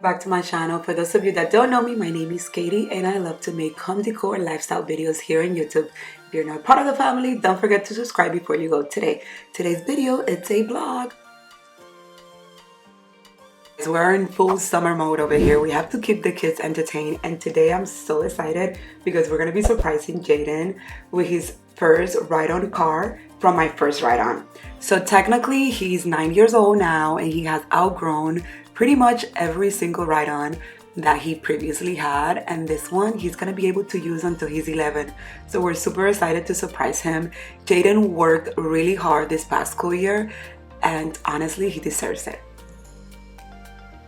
Back to my channel. For those of you that don't know me, my name is Katie and I love to make home decor and lifestyle videos here on YouTube. If you're not part of the family, don't forget to subscribe before you go today. Today's video, it's a vlog. We're in full summer mode over here. We have to keep the kids entertained, and today I'm so excited because we're going to be surprising Jaden with his first ride-on car from my first ride-on. So technically he's 9 years old now and he has outgrown pretty much every single ride-on that he previously had, and this one he's gonna be able to use until he's 11. So we're super excited to surprise him. Jaden worked really hard this past school year and honestly he deserves it.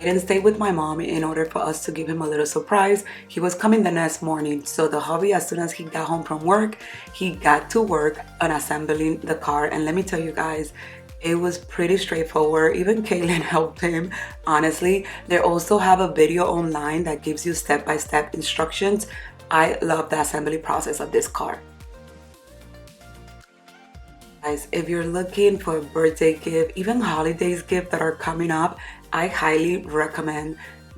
Jaden stayed with my mom in order for us to give him a little surprise. He was coming the next morning, so the hubby, as soon as he got home from work, he got to work on assembling the car, and let me tell you guys, it was pretty straightforward. Even Kaylin helped him, honestly. They also have a video online that gives you step-by-step instructions. I love the assembly process of this car. Guys, if you're looking for a birthday gift, even holidays gift that are coming up, I highly recommend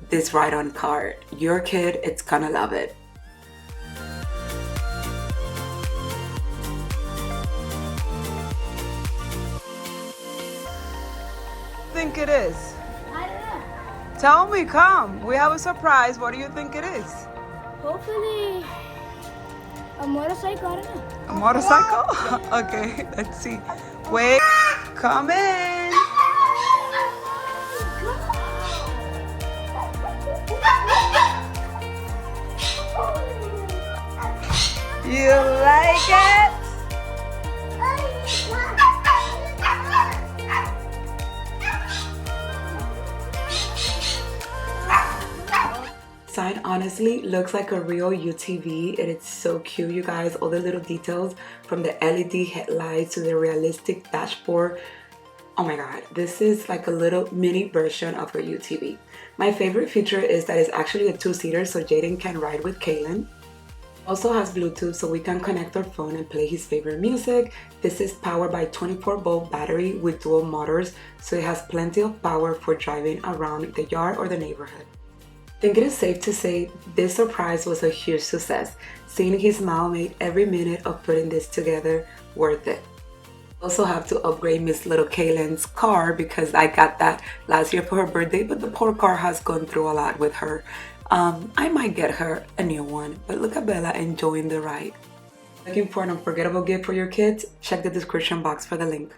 this ride-on car. Your kid, it's gonna love it. Think it is? I don't know. Tell me, come. We have a surprise. What do you think it is? Hopefully, a motorcycle. I don't know. A motorcycle? Okay, let's see. Wait, come in. You like it? Sign honestly looks like a real UTV, and it's so cute, you guys. All the little details from the LED headlights to the realistic dashboard. Oh my god, this is like a little mini version of a UTV. My favorite feature is that it's actually a two-seater, so Jaden can ride with Kaylin. Also has Bluetooth, so we can connect our phone and play his favorite music. This is powered by 24-volt battery with dual motors, so it has plenty of power for driving around the yard or the neighborhood. I think it is safe to say this surprise was a huge success. Seeing his smile made every minute of putting this together worth it. Also have to upgrade Miss Little Kaylin's car because I got that last year for her birthday, but the poor car has gone through a lot with her. I might get her a new one, but look at Bella enjoying the ride. Looking for an unforgettable gift for your kids? Check the description box for the link.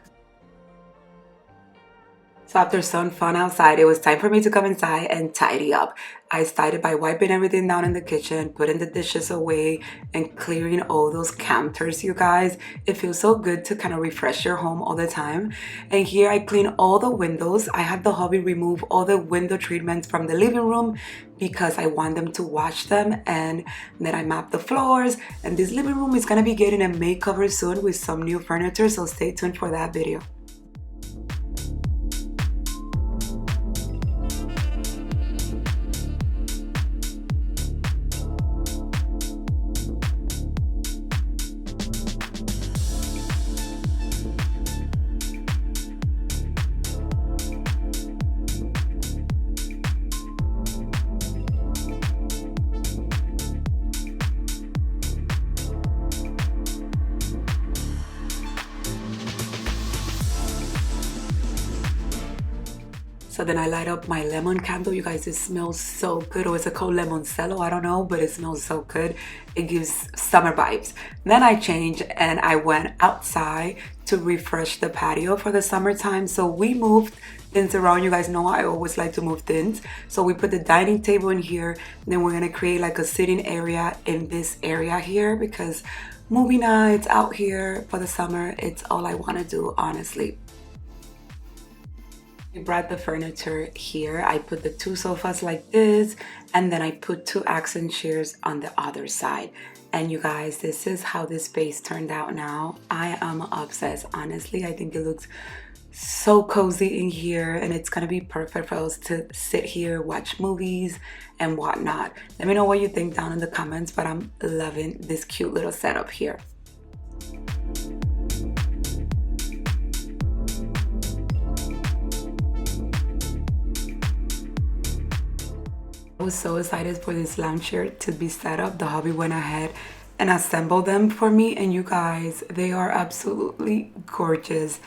So after some fun outside, it was time for me to come inside and tidy up. I started by wiping everything down in the kitchen, putting the dishes away, and clearing all those counters, you guys. It feels so good to kind of refresh your home all the time. And here I clean all the windows. I had the hubby remove all the window treatments from the living room because I want them to wash them, and then I map the floors. And this living room is gonna be getting a makeover soon with some new furniture, so stay tuned for that video. So then I light up my lemon candle. You guys, it smells so good. Or is it called lemoncello? I don't know, but it smells so good. It gives summer vibes. Then I changed and I went outside to refresh the patio for the summertime. So we moved things around. You guys know I always like to move things. So we put the dining table in here. Then we're gonna create like a sitting area in this area here because movie nights out here for the summer, it's all I wanna do, honestly. I brought the furniture here. I put the two sofas like this, and then I put two accent chairs on the other side. And you guys, this is how this space turned out now. I am obsessed, honestly. I think it looks so cozy in here, and it's gonna be perfect for us to sit here, watch movies and whatnot. Let me know what you think down in the comments, but I'm loving this cute little setup here. I was so excited for this lounge chair to be set up. The hubby went ahead and assembled them for me, and you guys, they are absolutely gorgeous.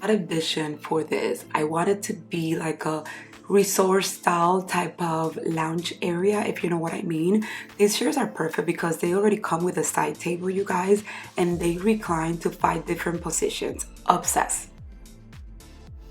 I had a vision for this. I wanted to be like a resort style type of lounge area, if you know what I mean. These chairs are perfect because they already come with a side table, you guys, and they recline to 5 different positions. Obsessed.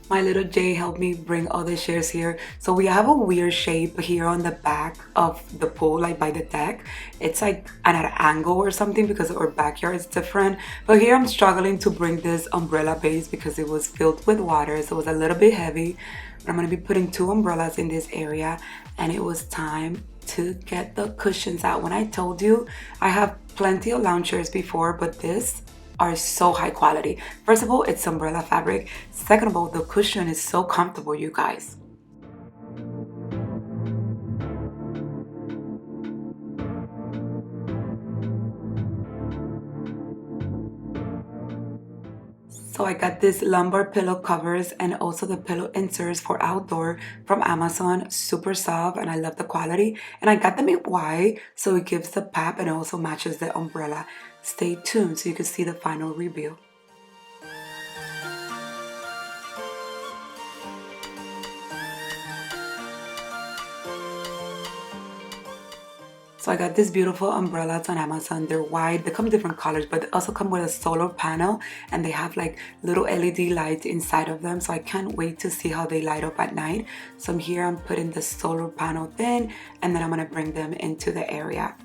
My little Jay helped me bring all the chairs here. So we have a weird shape here on the back of the pool, like by the deck. It's like at an angle or something because our backyard is different. But here I'm struggling to bring this umbrella base because it was filled with water. So it was a little bit heavy. But I'm gonna be putting 2 umbrellas in this area. And it was time to get the cushions out. When I told you, I have plenty of lounge chairs before, but this are so high quality. First of all, it's umbrella fabric. Second of all, the cushion is so comfortable, you guys. So I got this lumbar pillow covers and also the pillow inserts for outdoor from Amazon. Super soft and I love the quality. And I got them in white so it gives the pop and also matches the umbrella. Stay tuned so you can see the final review. So I got these beautiful umbrellas on Amazon. They're white, they come different colors, but they also come with a solar panel and they have like little LED lights inside of them. So I can't wait to see how they light up at night. So here I'm putting the solar panel in and then I'm gonna bring them into the area.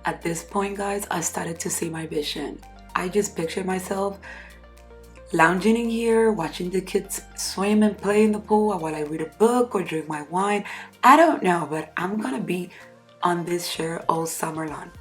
At this point, guys, I started to see my vision. I just pictured myself lounging in here, watching the kids swim and play in the pool while I read a book or drink my wine. I don't know, but I'm gonna be on this chair all summer long.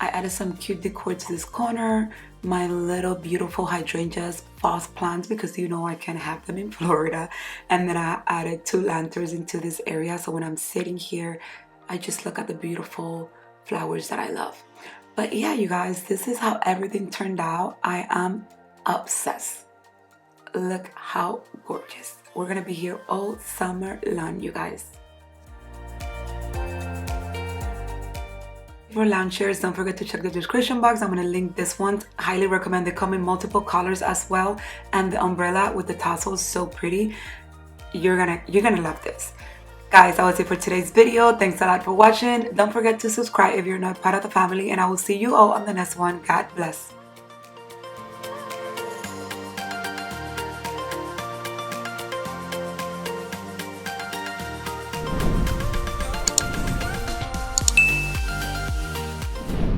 I added some cute decor to this corner, my little beautiful hydrangeas, false plants because you know I can't have them in Florida. And then I added 2 lanterns into this area so when I'm sitting here, I just look at the beautiful flowers that I love. But yeah, you guys, this is how everything turned out. I am obsessed. Look how gorgeous. We're gonna be here all summer long, you guys. For lounge chairs, don't forget to check the description box. I'm going to link this one. Highly recommend. They come in multiple colors as well. And the umbrella with the tassel is so pretty. You're gonna love this. Guys, that was it for today's video. Thanks a lot for watching. Don't forget to subscribe if you're not part of the family. And I will see you all on the next one. God bless.